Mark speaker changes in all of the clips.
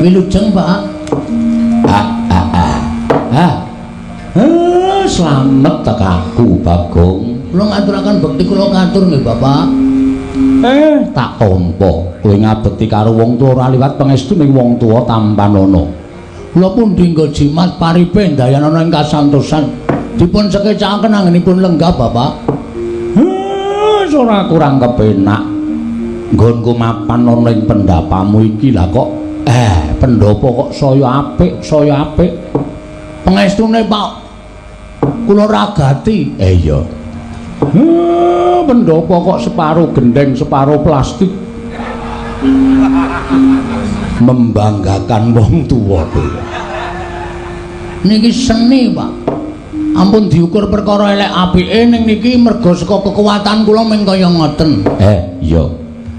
Speaker 1: wilujeng Pak. Slamet tekaku Bagong. Kula ngaturaken bekti kula katur nggih Bapak. Tak tampa kowe ngabekti karo wong tuwa ora liwat pangestu ning wong tuwa tampanana. Kula pun dinggo jimat paripe dayanana ing kasantosan dipun sekecaken anggenipun lenggah Bapak. Ora kurang kepenak nggonku mapan ana ing pendapamu iki lah kok pendopo kok saya apik pangestune Pak kula ragati iya pendopo kok separuh gendeng separuh plastik membanggakan wong tuwa niki seni Pak ampun diukur perkara elek apike ning niki merga saka kekuatan kula mung kaya ngoten iya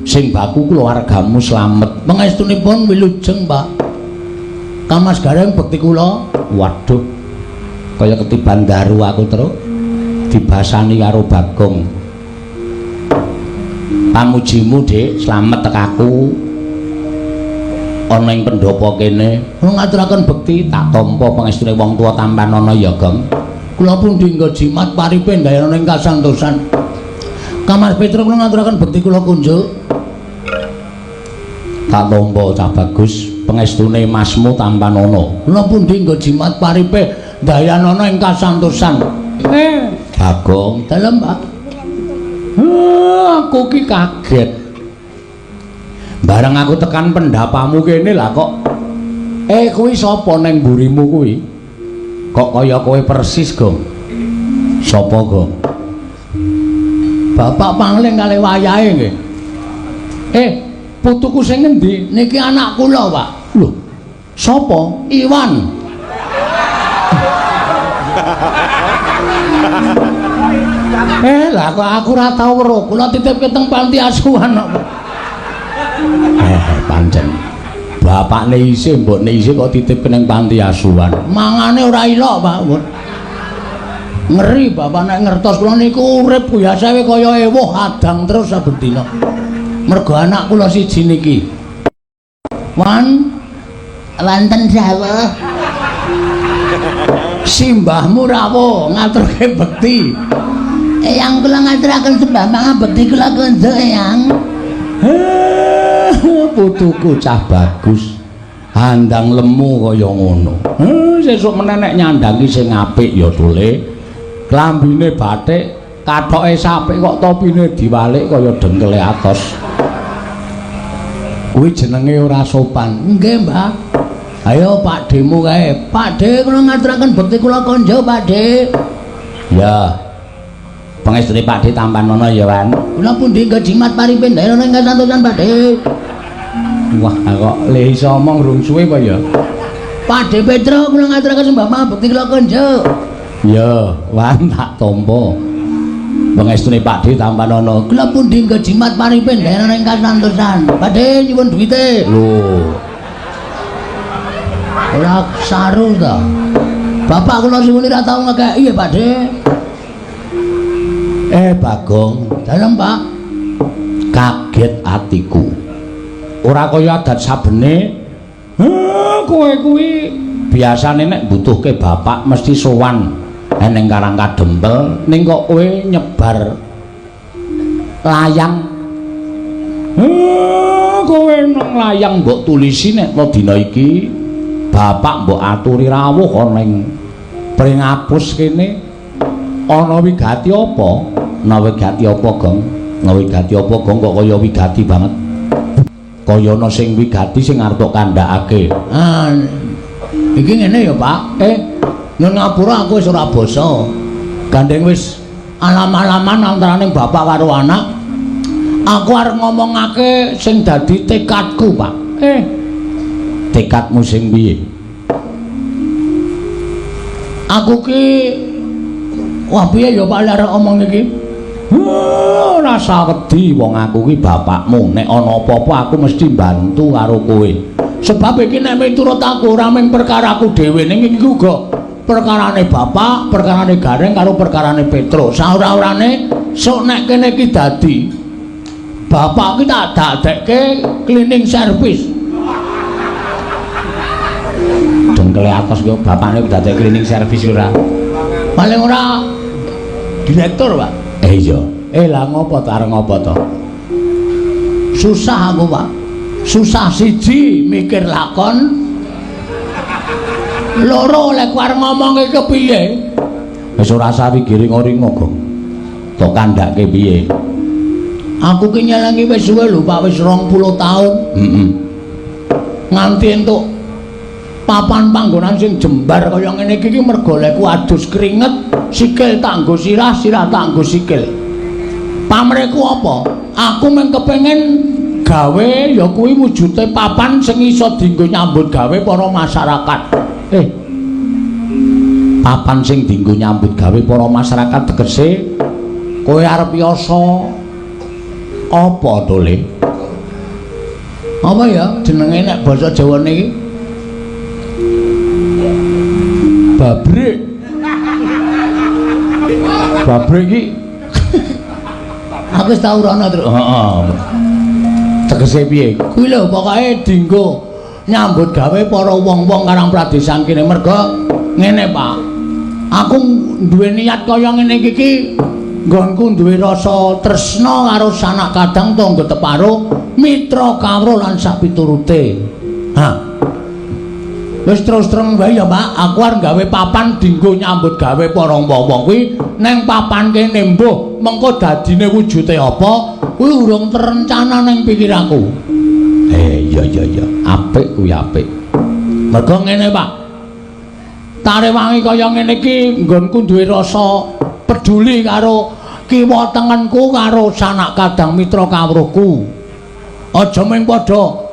Speaker 1: sing baku keluargamu slamet pangestunipun wilujeng Pak Kamas Gareng bekti kula waduh kaya ketiban daru aku terus dibasani karo Bagong pamujimu Dik slamet tekaku ana ing pendopo kene kula ngaturaken bekti tak tampa pangestune wong tuwa tampanana ya Gong kula pun dinggo jimat paripe dayanana ing kasantosan Kamas Petro kula ngaturaken bekti kula kunjuk tak tampa cah bagus pangestune masmu tampanana kula pun dinggo jimat paripe dayanana ing kasantosan Bagong dalem Pak aku ki kaget bareng aku tekan pendapamu kene lah kok kuwi sapa neng mburimu kuwi kok kaya kowe persis Gong sapa Gong Bapak Pangling kali wayahe nggih putuku sing ngendi niki anak kula Pak lho sapa Iwan lah kok aku ora tau weruh kula titipke teng panti asuhan kok pancen bapakne isih mbokne isih kok titipke ning panti asuhan mangane ora ilok Pak ngeri bapak nek ngertos kula niku urip biasa wae kaya ewuh adang terus saben dina mergo anak kula siji niki Wan wonten dawuh simbahmu rawuh ngaturke bekti eyang kula ngaturaken sembah mangabekti kula kunjuk eyang putuku cah bagus handang lemu kaya ngono sesuk meneh nek nyandangi sing apik ya tole klambine batik kathoke sapik kok topine diwalik kaya dengkele atos kuwi jenenge ora sopan nggih Mbah ayo Pak Demu kae Pak De kula ngaturaken bekti kula konjo Pak De ya pangestune Pak De tampanana ya Wan kula pundi nggo jimat paripe daerah ing kasantosan Pak De wah kok le iso omong rung suwe apa ya Pak De Petro kula ngaturaken sembah bekti kula konjo ya Wan tak tampa pangestune Pak De tampanana kula pundi nggo jimat paripe daerah ing kasantosan Pak De nyuwun duwite lho ora saru ta bapak kula suwune ra tau ngekeki ya Pak De Bagong dalem Pak kaget atiku ora kaya adat sabene kowe kuwi biasane nek butuhke bapak mesti sowan ning Karang Kadempel ning kok kowe nyebar layang kowe nang layang mbok tulisi nek dina iki bapak mbok aturi rawuh ana ning Pringapus kene ana wigati apa? Ana wigati apa, Gong? Ana wigati apa, Gong? Kok kaya wigati banget. Kaya ana sing wigati sing arep kandhakake. Iki ngene ya, Pak. Nang ngapura aku wis ora basa. Gandeng wis alam-alaman antaraning bapak karo anak. Aku arep ngomongake sing dadi tekadku, Pak. Tekadmu sing piye? Aku ki wah piye ya Pak arek omong iki? Rasa wedi wong aku ki bapakmu. Nek ana apa-apa aku mesti bantu karo kowe. Sebab iki nek miturut aku ora mung perkaraku dhewe ning iki uga perkarane bapak, perkarane Gareng karo perkarane Petro. Saora-orane sok nek kene iki dadi bapak ki tak dadekke cleaning service. mangkele atos kok bapakne dadi cleaning service ora. Paling ora direktur, Pak. Iya. Lah ngopo to arep ngopo to? Susah aku, Pak. Susah siji mikir lakon. Loro lek arep ngomong iki kepiye? Wis ora usah pikiri ngoringo, Gong. Tok kandhake piye? Aku ki nyelengi wis suwe lho, Pak, wis 20 taun. Nganti entuk papan panggonan sing jembar kaya ngene iki mergo lek adus keringet, sikil tak nggo sirah, sirah tak nggo sikil. Pamreku apa? Aku mung kepengin gawe ya kuwi wujude papan sing iso dienggo nyambut gawe para masyarakat. Papan sing dienggo nyambut gawe para masyarakat tegese kowe arep yasa apa to, Le? Apa ya jenenge nek basa Jawane iki? Babrik. Babrik iki aku wis tau rono, Tru. Heeh. Tegese piye? Kuwi lho pokoke dienggo nyambut gawe para wong-wong Karang Pradesan kene mergo ngene, Pak. Aku duwe niat kaya ngene iki nggonku duwe rasa tresna karo sanak kadang tangga teparo, mitra kawruh lan sapiturute. Wis terus terang wae ya, Pak. Aku arep gawe papan dienggo nyambut gawe para wong-wong kuwi neng papan kene mbuh mengko dadine wujude apa kuwi urung terencana ning pikiranku. Iya. Apik kuwi apik. Mergo ngene, Pak. Tarewangi kaya ngene iki nggonku duwe rasa peduli karo kiwa tengenku karo sanak kadang mitra kawruhku. Aja mung padha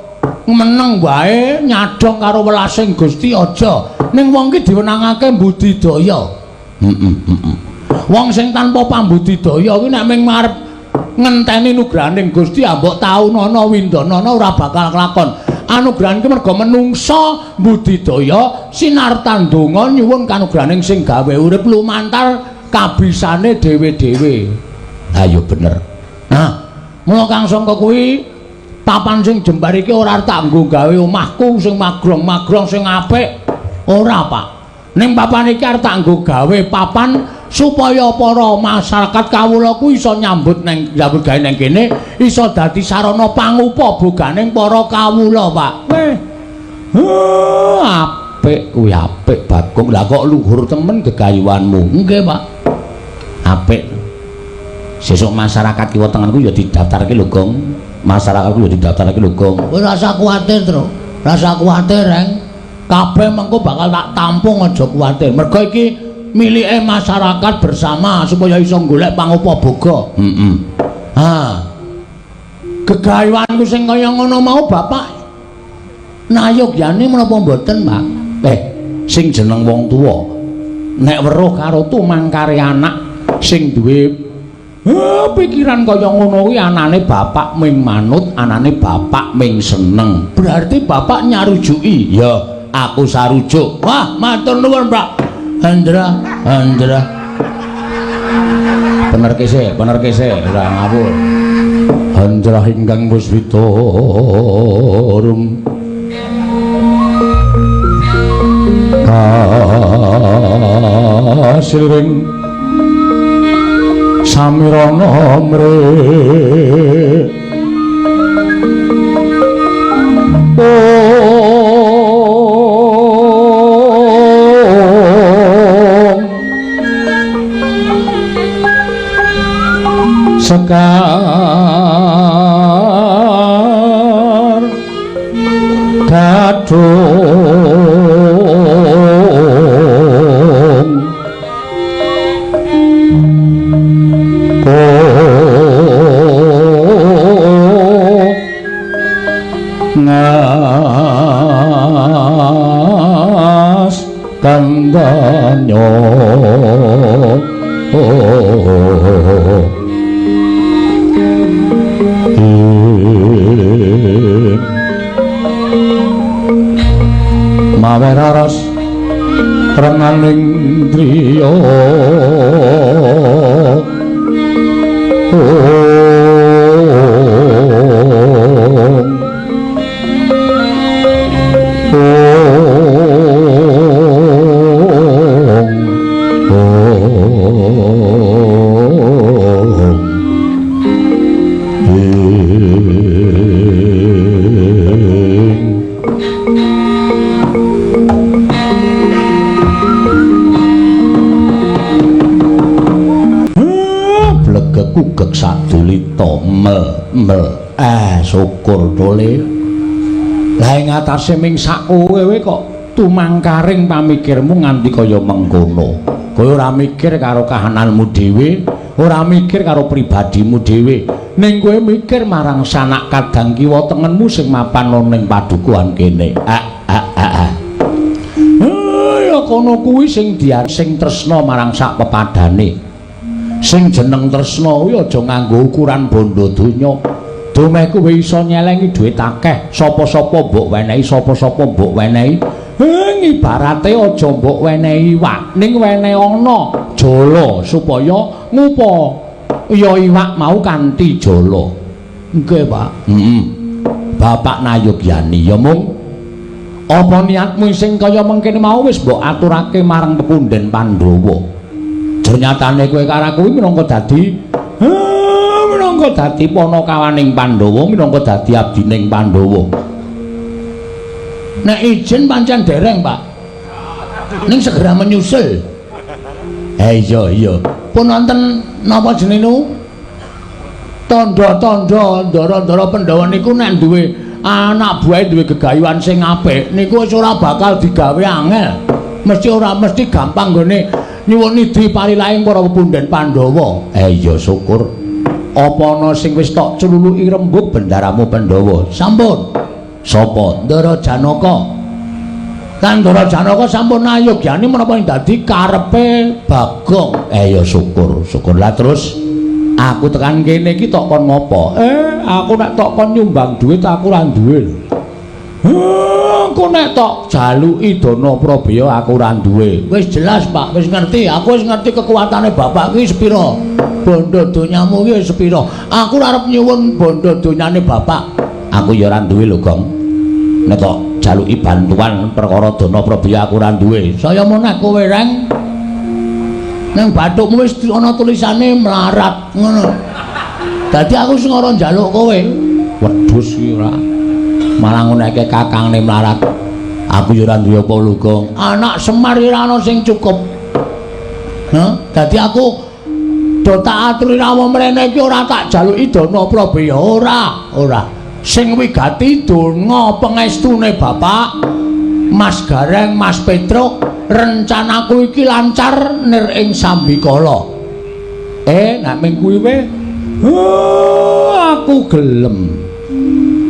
Speaker 1: meneng wae nyadong karo welasing Gusti aja. Ning wong ki diwenangake budidaya. Wong sing tanpa pambudidaya kuwi nek mung arep ngenteni nugrahaning Gusti mbok taunana windanana ora bakal kelakon. Anugrahan ki mergo menungsa budidaya sinartan donga nyuwun kanugrahaning sing gawe urip lumantar kabisane dhewe-dhewe. Ayo bener. Nah, mula Kang Sangka kuwi papan sing jembar iki ora tak nggo gawe omahku sing magrong-magrong sing apik. Ora, Pak. Ning papan iki arep tak nggo gawe papan supaya para masyarakat kawula ku iso nyambut gawe nang kene iso dadi sarana pangupa boganing para kawula, Pak. Apik kuwi apik, Bagong. Lah kok luhur temen gegayuhanmu. Nggih, Pak. Apik. Sesuk masyarakat kiwa tengenku ya didaftarke lho, Gong. Masyarakatku ya didaftarke lho, Gong. Kowe ora usah kuwatir, Tru. Ora usah kuwatir, Reng. Kabeh mengko bakal tak tampung, aja kuwatir. Mergo iki milike masyarakat bersama supaya iso golek pangupa boga. Gegayuhanku sing kaya ngono mau Bapak nayogyane menapa mboten, Pak? Sing jeneng wong tuwa nek weruh karo tumangkare anak sing duwe pikiran kaya ngono kuwi anane bapak ming manut, anane bapak ming seneng. Berarti bapak nyarujuki. Ya, aku sarujuk. Wah, matur nuwun, Pak. Andra. Bener kese, ora ngawur. Andra ingkang puswitorum kasiring samirana mre sekar gadung ngas kandanyo maweraras renganing driya Kugek sadulita syukur dole lah ing atase ming sak kowe kok tumangkaring pamikirmu nganti kaya mengkono kowe ora mikir karo kahananmu dhewe ora mikir karo pribadimu dhewe ning kowe mikir marang sanak kadang kiwa tengenmu sing mapan ning padukuhan kene ya kono kuwi sing tresna marang sak pepadane sing jeneng tresna kuwi aja nganggo ukuran bondo donya. Domeh kowe iso nyelengi dhuwit akeh, sapa-sapa mbok wenehi, sapa-sapa mbok wenehi. Ibarate aja mbok wenehi iwak, ning wenehi ana jala supaya ngupa ya iwak mau kanthi jala. Nggih, Pak. Bapak Nayogyani ya mung apa niatmu sing kaya mengkene mau wis mbok aturake marang Pepunden Pandhawa. Nyatane kowe karo kuwi minangka dadi panakawaning Pandhawa, minangka dadi abdining Pandhawa. Nek izin pancen dereng, Pak. Ning segera menyusul. Iya. Pun wonten napa jenenge? Tandha-tandha ndara-ndara Pandhawa niku nek duwe anak buahe duwe gegayuhan sing apik, niku wis ora bakal digawe angel. Mesti gampang gone nyuwun idhi parilaing para Pepunden Pandhawa. Iya syukur. Apa ana sing wis tok cululuki rembug bendaramu Pandhawa? Sampun. Sapa? Ndara Janaka. Kan Ndara Janaka sampun nayogyani menapa dadi karepe Bagong. Iya syukur. Lah terus aku tekan kene iki tok kon ngopo? Aku nek tok kon nyumbang dhuwit aku ora duwe. Aku nek tok jaluki dana Prabaya aku ora duwe. Wis jelas, Pak, wis ngerti. Aku wis ngerti kekuatane bapak ki sepira. Bondo donyamu ki sepira. Aku arep nyuwun bondo donyane bapak. Aku ya ora duwe lho, Gong. Nek tok jaluki bantuan perkara dana Prabaya aku ora duwe. Saya meneh kowe reng. Nang bathukmu wis ana tulisane melarat ngono. Dadi aku sing ora njaluk kowe. Wedhus ki ora. Malah nguneke kakangne melarat. Aku yo ora duwe apa lho, Gong. Anak Semar ora ana sing cukup. Dadi aku do tak aturi rawuh mrene iki ora tak jaluki dana Prabaya, ora. Sing wigati donga pangestune Bapak Mas Gareng, Mas Petruk, rencanaku iki lancar nir ing Sambikala. Nek ming kuwi aku gelem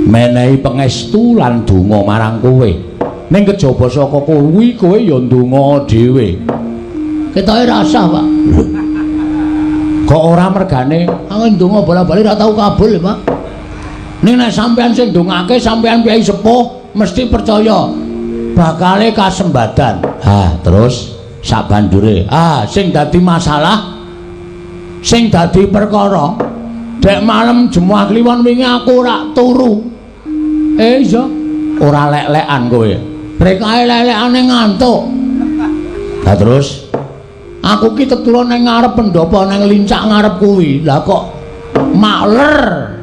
Speaker 1: menehi pangestu lan donga marang kowe. Ning kejaba saka kuwi kowe ya ndonga dhewe. Ketoke rasah, Pak. Kok ora mergane aku ndonga bola-bali ora tau kabul, Pak. Ning nek sampean sing ndongake sampean piyai sepuh mesti percaya bakale kasembadan. Terus sak bandure. Sing dadi masalah sing dadi perkara dek malam Jemuah Kliwon wingi aku ora turu. Iya, ora lek-lekan kowe. Brekae lek-lekane ngantuk. Lah terus aku ki tetula ning ngarep pendopo ning lincak ngarep kuwi. Lah kok makler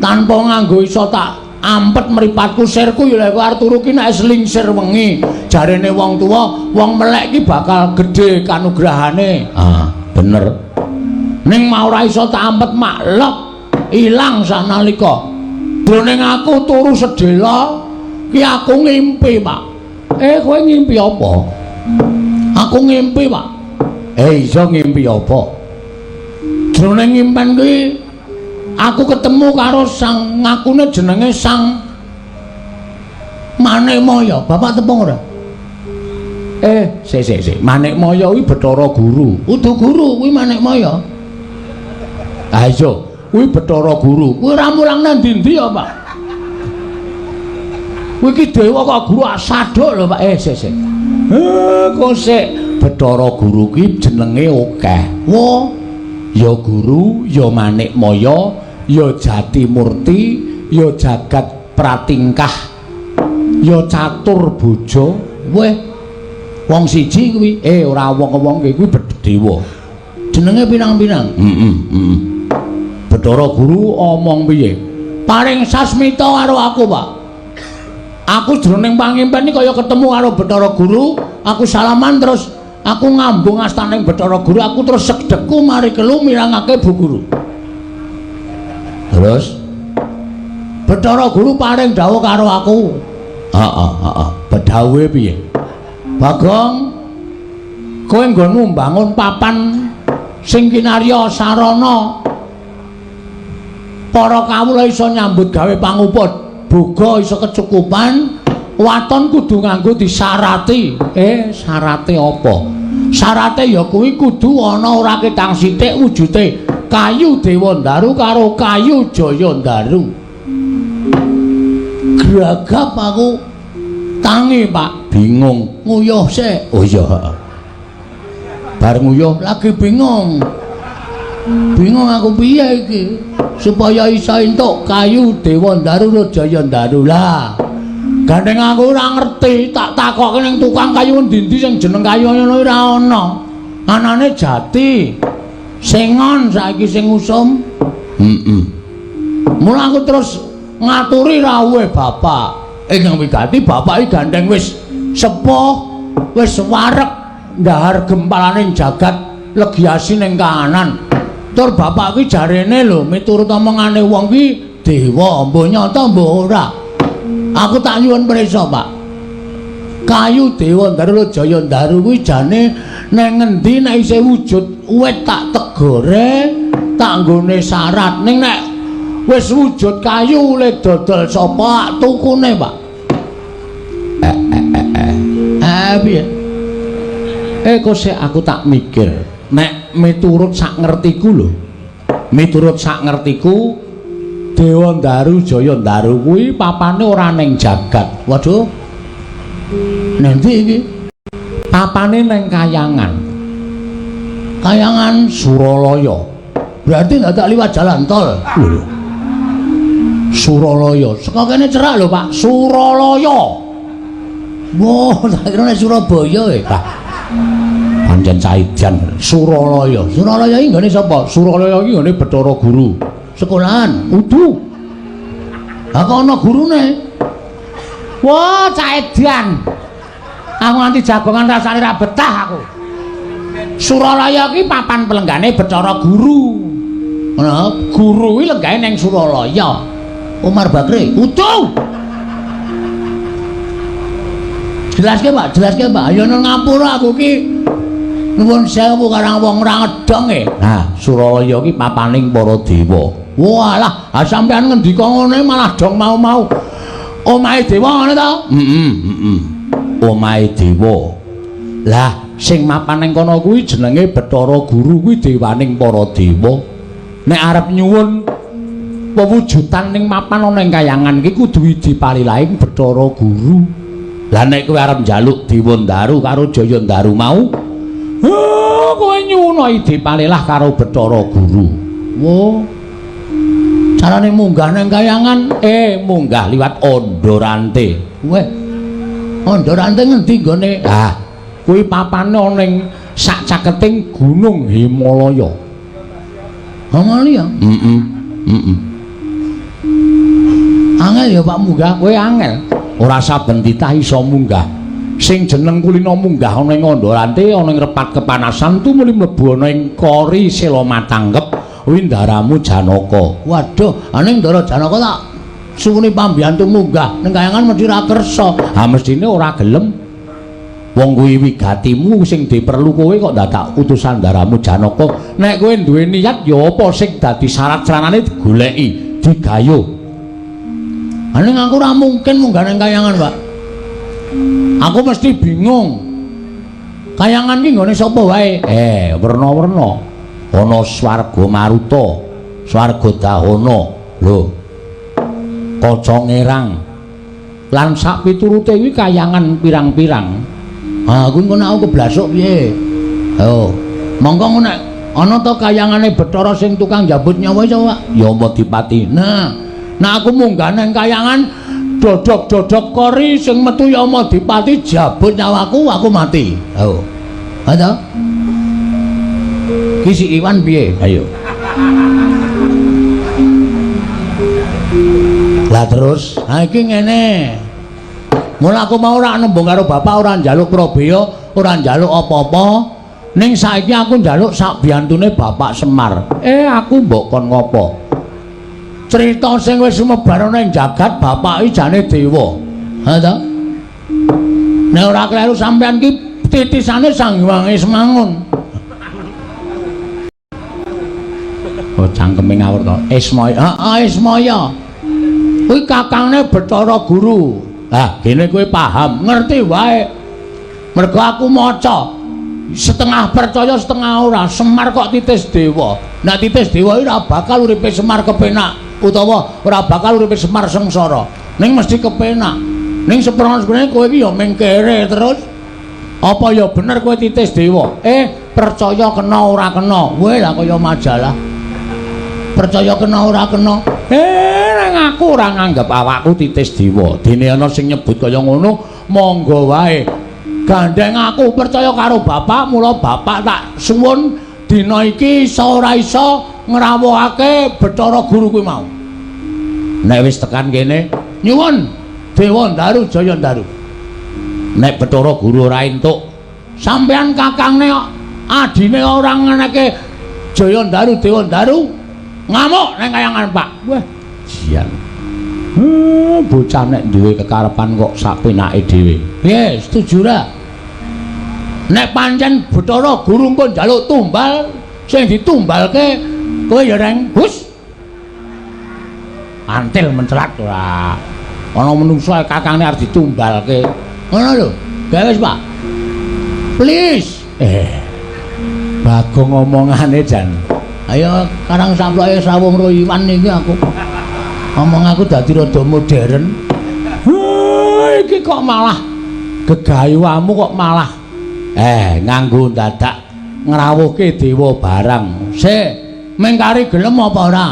Speaker 1: tanpa nganggo iso tak ampet mripatku sirku ya lek arep turu ki nek slingsir wengi. Jarene wong tuwa, wong melek ki bakal gedhe kanugrahane. Bener. Ning mau ora iso tak ampet maklek ilang sanalika. Droning aku turu sedhela ki aku ngimpi, Pak. Kowe ngimpi apa? Aku ngimpi, Pak. Iso ngimpi apa? Droning ngimpen kuwi aku ketemu karo sang ngakune jenenge Sang Manikmaya. Bapak tepung ora? Sik. Manikmaya kuwi Bathara Guru. Udu guru kuwi Manikmaya. Iya, kuwi Bathara Guru. Kuwi ora mulang nang ndi-ndi ya, Pak? Kuwi iki dewa kok guru asaduk lho, Pak. Sik. Kok sik Bathara Guru kuwi jenenge akeh. Wah, ya guru, ya Manikmaya, ya Jatimurti, ya Jagat Pratingkah, ya Catur Boja. Weh, wong siji kuwi. Ora wong-wong kuwi dewa.
Speaker 2: Jenenge pirang-pirang?
Speaker 1: Bathara Guru omong piye? Paring sasmita karo aku, Pak. Aku jroning pangimpen iki kaya ketemu karo Bathara Guru, aku salaman terus aku ngambung astaning Bathara Guru, aku terus segdeku mari kelu mirangake Bu Guru. Terus Bathara Guru paring dawuh karo aku. Heeh. Bedhawuhe piye? Bagong, kowe nggonmu mbangun papan sing kinarya sarana para kawula iso nyambut gawe panguput, boga iso kecukupan, waton kudu nganggo disarati. Sarate apa? Sarate ya kuwi kudu ana ora ketang sithik wujude kayu Dewandaru karo kayu Jayandaru. Gragap aku tangi, Pak, bingung. Nguyuh sik. Oh iya. Bar nguyuh lagi bingung. Bingung aku piye iki supaya iso entuk kayu Dewandaru karo Jayandaru. Lah, gandeng aku ora ngerti, tak takokke ning tukang kayu endi-endi sing jeneng kayu ngono ora ana. Anane jati. Sengon saiki sing usum. Mula aku terus ngaturi rawuhe bapak. Ingkang wigati bapak iki gandeng wis sepuh, wis wareg ndahar gempalaning jagat legiasi ning kahanan. Tur bapak ki jarene lho miturut omongane wong ki dewa, mbok nyata mbok ora. Aku tak nyuwun prisa, Pak. Kayu Dewandaru Jayandaru kuwi jane nang ngendi nek isih wujud wit tak tegore, tak nggone syarat. Ning nek wis wujud kayu le dodol sapa tukune, Pak? Piye? Kok sik aku tak mikir. Nek miturut sak ngertiku lho. Miturut sak ngertiku Dewandaru Jayandaru kuwi papane ora ning jagat. Waduh. Nanti iki papane ning Kayangan. Kayangan Suralaya. Berarti ndak tak liwat jalan tol. Lho. Suralaya. Saka kene cerak lho, Pak. Suralaya. Wah, tak kira nek Surabaya Pak. Pancen caidan Suralaya. Suralaya iki nggone sapa? Suralaya iki nggone Bathara Guru. Sekolahan, udu. Lah kok ana gurune? Wah, caidan. Aku nganti jagongan rasane ra betah aku. Suralaya iki papan pelenggane Bathara Guru. Ana guru iki lenggane ning Suralaya. Umar Bakri, udu. Jelaske, Pak, ayo nang ngapura aku ki nuwun sewu karang wong ora ngedong e. Nah, Suralaya ki papaning para dewa. Walah, sampean ngendika ngene malah dong mau-mau. Omahe dewa ngene to? Omahe dewa. Lah, sing mapan ning kono kuwi jenenge Bathara Guru kuwi dewaning para dewa. Nek arep nyuwun pewujudan ning mapan ana ing Kayangan iki kudu dipalilaing Bathara Guru. Lah nek kowe arep njaluk Dewandaru karo Jayandaru mau, kowe nyuwun dipalilah karo Bathara Guru. Wo. Carane munggah ning Kayangan, munggah liwat Ondorante. Weh. Ondorante ngendi nggone? Ah, kuwi papane ana ning sak caketing Gunung Himalaya. Himalaya? Angel ya Pak munggah, kowe angel. Ora saben titah iso munggah. Sing jeneng kulina munggah ana ing Ondorante, ana ing repat kepanasan tumuli mlebu ana ing Kori Sela Matanggep, Windaramu Janaka. Waduh, ning Ndara Janaka tak suwune pambiyantu munggah ning Kayangan mesti ra kersa. Ha mestine ora gelem. Wong kuwi wigatimu sing diperlu kowe kok dadak utusan Ndaramu Janaka. Nek kowe duwe niat ya apa sing dadi syarat-syaratane digoleki, digayuh. Ning aku ora mungkin munggah ning Kayangan, Pak. Aku mesti bingung. Kayangan ki nggone sapa wae? Werna-werna. Ana Swarga Maruta, Swarga Dahana. Lho. Kaca Ngerang. Lan sak piturute kuwi Kayangan pirang-pirang. Kuwi ngono aku keblasuk piye? Monggo nek ana ta kayangane Bathara sing tukang jabut nyawa iso, Pak? Ya Madipati. Nah aku munggah nang Kayangan dodok-dodok Kori sing metu ya Madipati jabut nyawaku, aku mati. Ada? Ki si Iwan piye? Ayo. Lah terus, ha iki ngene. Mula aku mau ora nembung karo bapak ora njaluk Probaya, ora njaluk apa-apa. Ning saiki aku njaluk sak biantune Bapak Semar. Aku mbok kon ngopo? Crita sing wis sumebar ana ing jagat bapak iki jane dewa. Ha ta? Nek ora kleru sampean ki titisane Sang Hyang Ismangun. Oh cangkeme ngawur to. Ismaya. Heeh, Ismaya. Kuwi kakangne Bathara Guru. Lah, kene kowe paham, ngerti wae. Mergo aku maca setengah percaya setengah ora. Semar kok titis dewa. Nek titis dewa ora bakal uripe Semar kepenak utawa ora bakal uripe Semar sengsara. Ning mesti kepenak. Ning seprene kowe iki ya mengkere terus. Apa ya bener kowe titis dewa? Percaya kena ora kena. Kowe lah kaya majalah. Percaya kena ora kena. Nang aku ora nganggep awakku titis dewa. Dene ana sing nyebut kaya ngono, monggo wae. Gandeng aku percaya karo bapak, mula bapak tak suwun dina iki iso ora iso ngrawuhake Bathara Guru kuwi mau. Nek wis tekan kene, nyuwun Dewa Ndaru Jaya Ndaru. Nek Bathara Guru ora entuk, sampean kakangne adine ora ngeneke Jaya Ndaru Dewa Ndaru ngamuk nang kayangan Pak. Wah, jian. Bocah nek duwe kekarepan kok sapenake dhewe. Piye, setuju ra? Nek pancen Bathara Guru engko njaluk tumbal, sing ditumbalke kowe ya reng, Gus. Antil mencelat ora. Ana menungso kakangne arep ditumbalke. Ngono lho. Gawe wis, Pak. Please. Bagong omongane jan. Ayo karang samploke sawung ro Iwan iki aku. Omong aku dadi rada modern. Iki kok malah gegayamu kok malah nganggo dadak ngrawuhke dewa barang. Sik, mengkari gelem apa ora?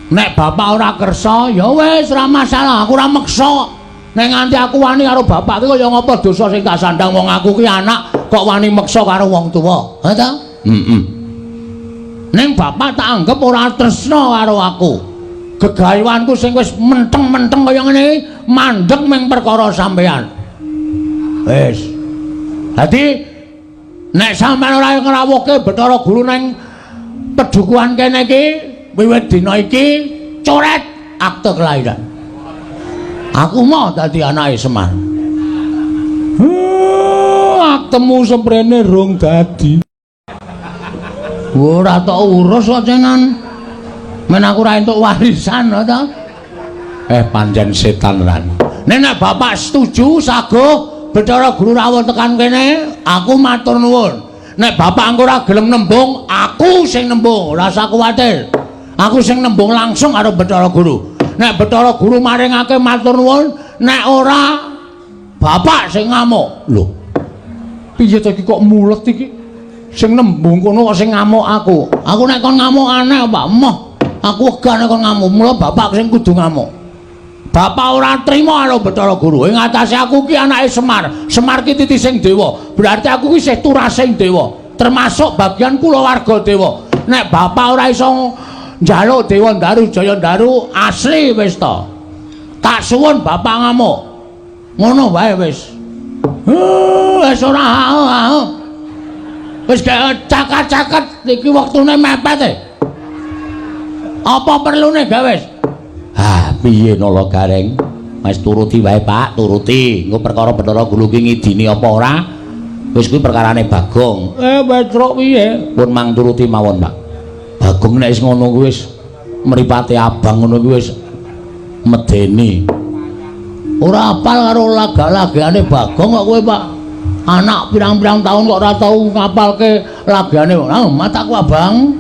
Speaker 1: Nek bapak ora kersa, ya wis ora masalah, aku ora meksa. Nek nganti aku wani karo bapak ki kaya ngapa dosa sing tak sandang wong aku ki anak kok wani meksa karo wong tuwa. Ha ta? Ning bapak tak anggap ora tresna karo aku. Gegayawanku sing wis menteng-menteng kaya ngene iki mandeg ming perkara sampean. Wis. Dadi nek sampean ora ngrawuhke Bathara Guru ning pedukuhan kene iki wiwit dina iki coret akte kelahiran. Aku mau dadi anake Semar. Aktemu semprene rong dadi. Ora tok urus kok cenan. Men aku ora entuk warisan to. Pancen setan ran. Nek bapak setuju sago Bathara Guru rawuh tekan kene, aku matur nuwun. Nek bapak engko ora gelem nembung, aku sing nembung, ora usah kuwatir. Aku sing nembung langsung karo Bathara Guru. Nek Bathara Guru maringake matur nuwun, nek ora bapak sing ngamuk. Lho. Piye to iki kok mulet iki? Sing nembung kono kok sing ngamuk aku. Aku nek kon ngamuk aneh apa? Emoh. Aku wegah nek kon ngamuk, mula bapak sing kudu ngamuk. Bapak ora trima karo Bathara Guru. Ing atase aku ki anake Semar. Semar ki titising dewa. Berarti aku ki isih turasing dewa, termasuk bagian kulawarga dewa. Nek bapak ora iso njaluk Dewa Ndaru Jaya Ndaru asli wis to. Tak suwun bapak ngamuk. Ngono wae wis. Wis ora wis cakat-cakat iki wektune mepet. Apa perlune gawe? Piye Nala Gareng? Wis turuti wae Pak, turuti. Engko perkara Bathara Guru ki ngidini apa ora? Wis kuwi perkarane Bagong. Wis truk piye? Pun mang turuti mawon, Pak. Bagong nek wis ngono kuwi wis mripate abang ngono kuwi wis medeni. Ora apal karo laga-lagane Bagong kok kowe, Pak. Anak pirang-pirang tahun kok ora tau ngapalke lagane. Mataku abang.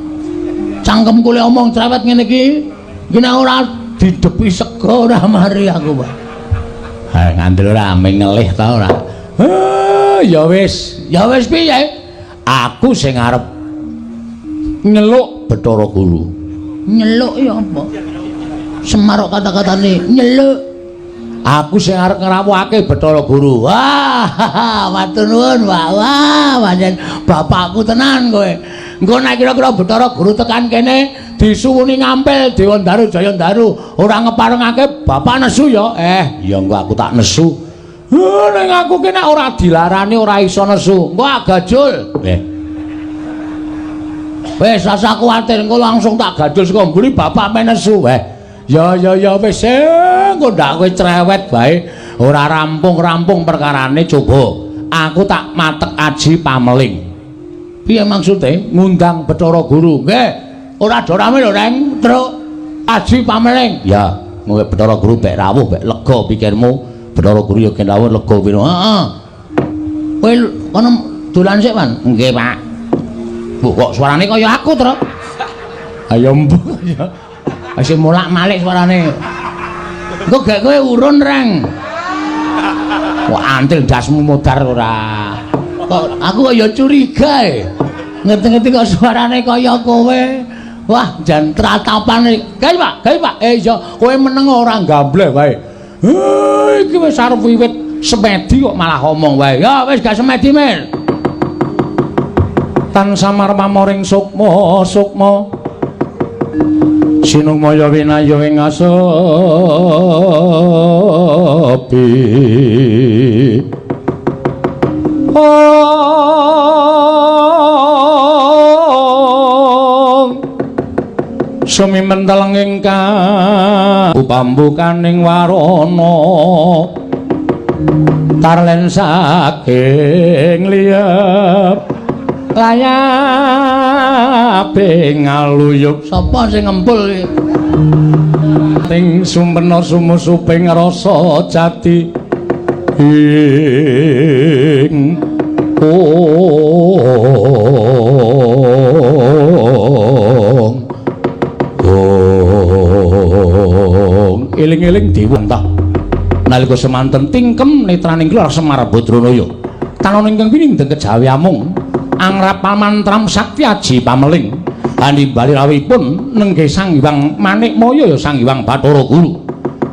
Speaker 1: Cangkemku le omong cerewet ngene iki. Iki nek ora didepi sego ora mari aku, Pak. Ngandel ora mengelih ta ora. Ya wis piye? Aku sing arep nyeluk Bathara Guru. Nyeluk ya apa? Semar kata-katane nyeluk. Aku sing arep ngrawuhake Bathara Guru. Wah, matur nuwun, Pak. Wah, pancen bapakku tenan kowe. Engko nek kira-kira Bathara Guru tekan kene disuwuni ngampil Dewa Daru Jaya Daru ora ngeparengake bapak nesu ya. Ya engko aku tak nesu. Ning aku kene ora dilarani ora iso nesu. Engko agajul. Wis asa kuwatir engko langsung tak gadul saka mburi bapak men nesu. Ya wis engko ndak kowe cerewet bae. Ora rampung-rampung perkarane coba. Aku tak matek aji pameling. Piye maksude ngundang Bathara Guru? Nggih, ora do rame lho, Reng. Truk aji pameling. Ya, kowe Bathara Guru bek rawuh, bek lega pikirmu. Bathara Guru ya gen rawuh lega piro. Heeh. Kowe kono dolan sik, Man? Nggih, Pak. Bu, kok suarane kaya aku, Truk? Ayo mbok ya. Wis mulak-malik suarane. Engko gek kowe urun, Reng. Kok antil dasmu modar ora. Kok aku kok ya curiga ngerti-ngerti kok suarane kaya kowe. Wah, jan tratapane. Gawe Pak. Iya, kowe meneng ora gambleh wae. Iki wis arep wiwit semedi kok malah ngomong wae. Ya wis gak semedi, Men. Tan samar pamoring sukma sinumaya winaya ing asepi sumi menteleng ingkang upambukaning warana tarlen saking liyep layape ngaluyup sapa sing ngempul iki ting sumpena sumusuping rasa jati ing eling-eling dewa entah nalika semanten tingkem netraning kula Semar Badranaya tanana ingkang pinindeng kejawi amung angrap pamantram sakti aji pameling hanimbali rawipun nenggih Sang Hyang Manikmaya ya Sang Hyang Bathara Guru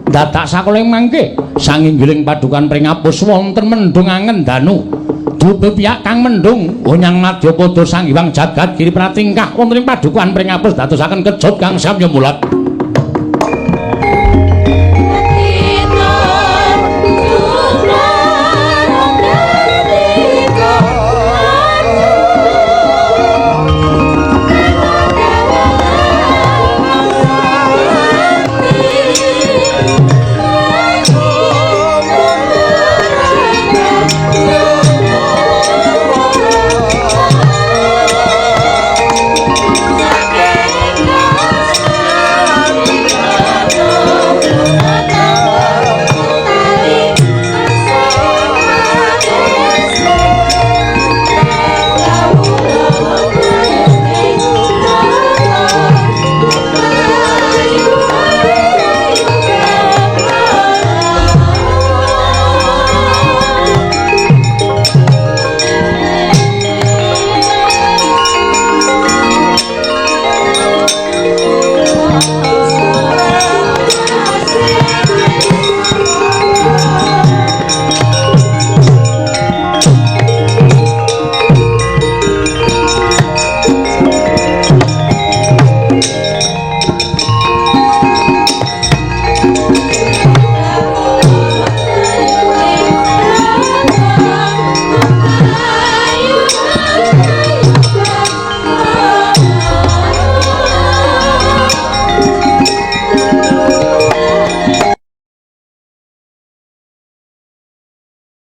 Speaker 1: dadak sakoling mangke sanginggiling padukan pringapus wonten mendung angen danu dubepiak kang mendung onyang madyapada Sang Hyang Jagat Giri Pratingkah wonten ing padukan pringapus dadosaken kejot kang samya mulat